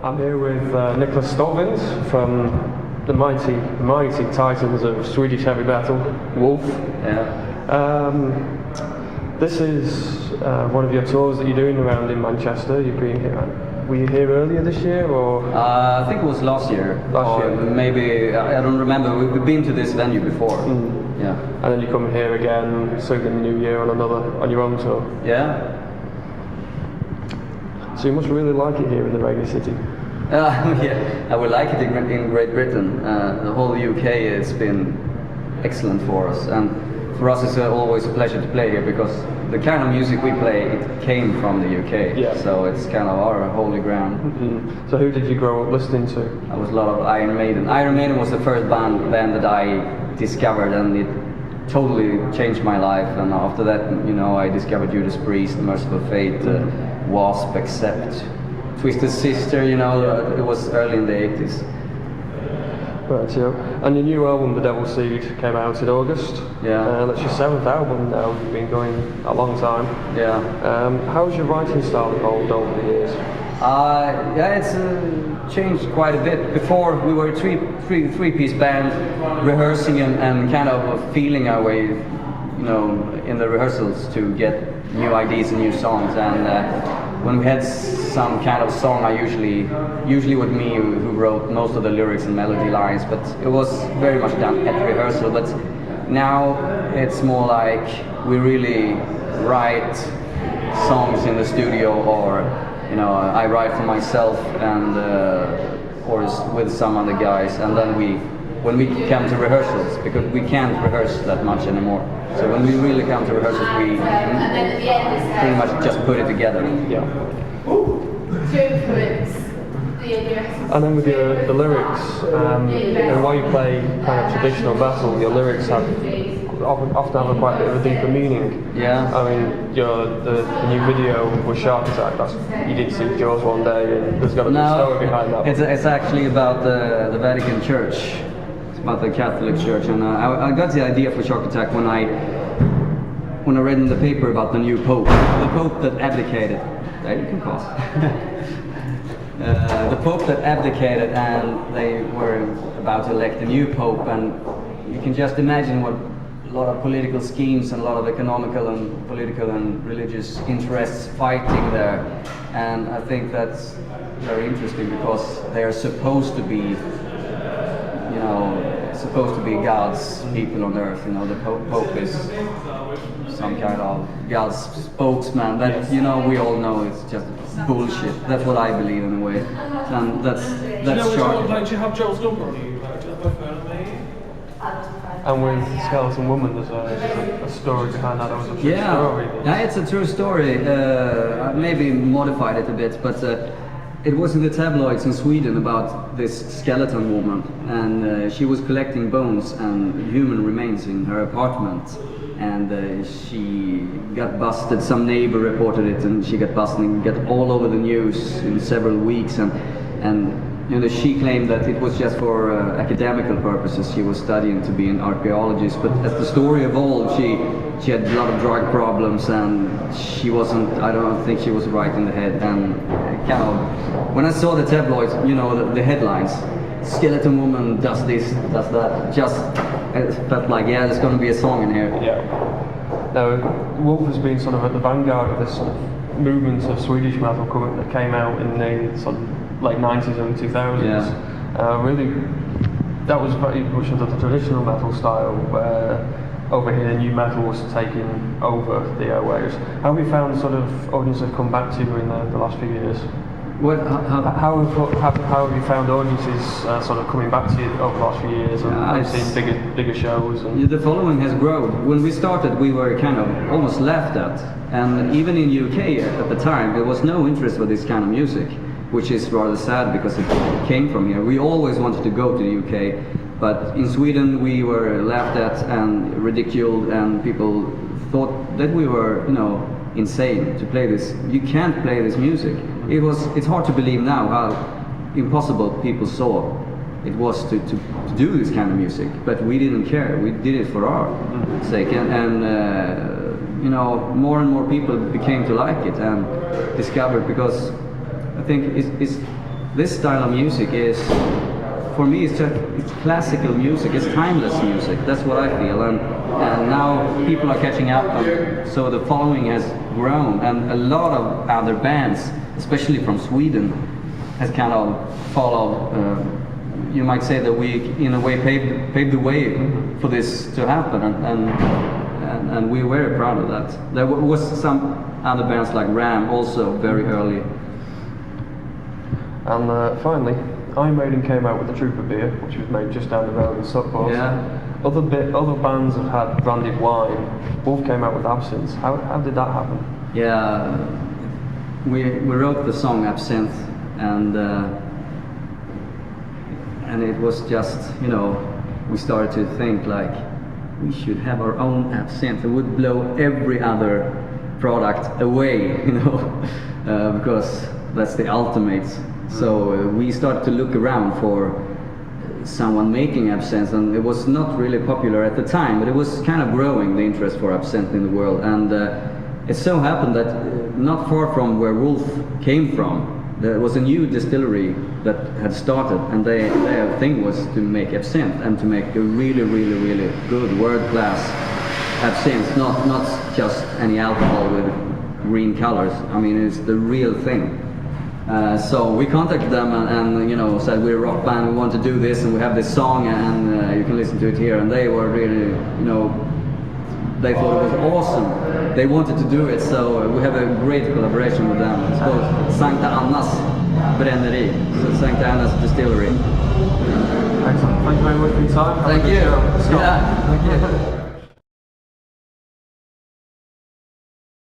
I'm here with Niklas Stålvind from the mighty titans of Swedish heavy metal, Wolf. Yeah. This is one of your tours that you're doing around in Manchester. You've been here. Were you here earlier this year, or? I think it was last year. Last year. Maybe, I don't remember. We've been to this venue before. Yeah. And then you come here again, soon in the new year on your own tour. Yeah. So you must really like it here in the Reggae City. Yeah, I would like it in Great Britain. The whole UK has been excellent for us, and for us it's always a pleasure to play here because the kind of music we play, it came from the UK. Yeah. So it's kind of our holy ground. Mm-hmm. So who did you grow up listening to? I was a lot of Iron Maiden. Iron Maiden was the first band that I discovered, and it totally changed my life. And after that, I discovered Judas Priest, Merciful Fate, Wasp, Accept, Twisted Sister. It was early in the 80s. Right, yeah. And your new album, The Devil's Seed, came out in August. Yeah. That's your 7th album now. You've been going a long time. Yeah. How's your writing style evolved over the years? Yeah, it's changed quite a bit. Before we were a three-piece band, rehearsing and kind of feeling our way, in the rehearsals to get new ideas and new songs. And when we had some kind of song, I usually with me who wrote most of the lyrics and melody lines, but it was very much done at rehearsal. But now it's more like we really write songs in the studio, or I write for myself and or with some other guys, and then when we come to rehearsals, because we can't rehearse that much anymore. So when we really come to rehearsals, we pretty much just put it together. Yeah. And then with the lyrics, and while you play kind of traditional metal, your lyrics often have quite a bit of a deeper meaning. Yeah. I mean, the new video with Shark Attack, you did see Jaws one day, and there's got to be a story behind that. It's actually about the Vatican Church. It's about the Catholic Church, and I got the idea for Shark Attack when I read in the paper about the new Pope, the Pope that abdicated. There, you can pause. The Pope that abdicated, and they were about to elect a new Pope, and you can just imagine what a lot of political schemes and a lot of economical and political and religious interests fighting there. And I think that's very interesting because they are supposed to be, God's people on earth. The Pope is some kind of God's spokesman. That we all know it's just bullshit. That's what I believe in a way, and that's short. Do you have Joel's number on you? And with Skeleton Woman, there's a story behind that. That was a true story. Yeah, it's a true story. I maybe modified it a bit, but it was in the tabloids in Sweden about this skeleton woman, and she was collecting bones and human remains in her apartment, and she got busted. Some neighbor reported it, and she got busted and got all over the news in several weeks, and she claimed that it was just for academical purposes. She was studying to be an archaeologist, but as the story evolved, she had a lot of drug problems, and I don't think she was right in the head. And kind of, when I saw the tabloids, the headlines, skeleton woman does this, does that, it felt like, there's going to be a song in here. Yeah. Now, Wolf has been sort of at the vanguard of this sort of movement of Swedish metal that came out in the sort of late 90s and 2000s. Yeah. Really, that was very much of the traditional metal style, where over here new metal was taking over the airwaves. How have you found sort of audiences have come back to you in the last few years? How have you found audiences sort of coming back to you over the last few years and seeing bigger shows? The following has grown. When we started, we were kind of almost laughed at, and even in UK at the time, there was no interest for this kind of music, which is rather sad because it came from here. We always wanted to go to the UK, but in Sweden we were laughed at and ridiculed, and people thought that we were, insane to play this. You can't play this music. It's hard to believe now how impossible people saw it was to do this kind of music, but we didn't care. We did it for our sake, and more and more people became to like it and discovered, because I think it's this style of music is, for me, it's classical music. It's timeless music. That's what I feel. And now people are catching up, and so the following has grown. And a lot of other bands, especially from Sweden, has kind of followed. You might say that we, in a way, paved the way for this to happen, and we're very proud of that. There was some other bands like Ram also very early. And finally, Iron Maiden came out with the Trooper beer, which was made just down the road in Stockport. Yeah. Other bands have had branded wine. Wolf came out with absinthe. How did that happen? Yeah, we wrote the song Absinthe, and it was just, you know, we started to think like we should have our own absinthe. It would blow every other product away, you know, because that's the ultimate. So we started to look around for someone making absinthe, and it was not really popular at the time, but it was kind of growing, the interest for absinthe in the world. And it so happened that not far from where Wolf came from, there was a new distillery that had started, and their thing was to make absinthe and to make a really, really, really good world-class absinthe, not just any alcohol with green colors. I mean, it's the real thing. So we contacted them and you know, said, we're a rock band, we want to do this, and we have this song, and you can listen to it here. And they were really, you know, they thought it was awesome. They wanted to do it, so we have a great collaboration with them. It's called Sankta Annas Bränneri, so Sankta Annas Distillery. Excellent. Thank you very much for your time. Thank you. Scott. Yeah, thank you.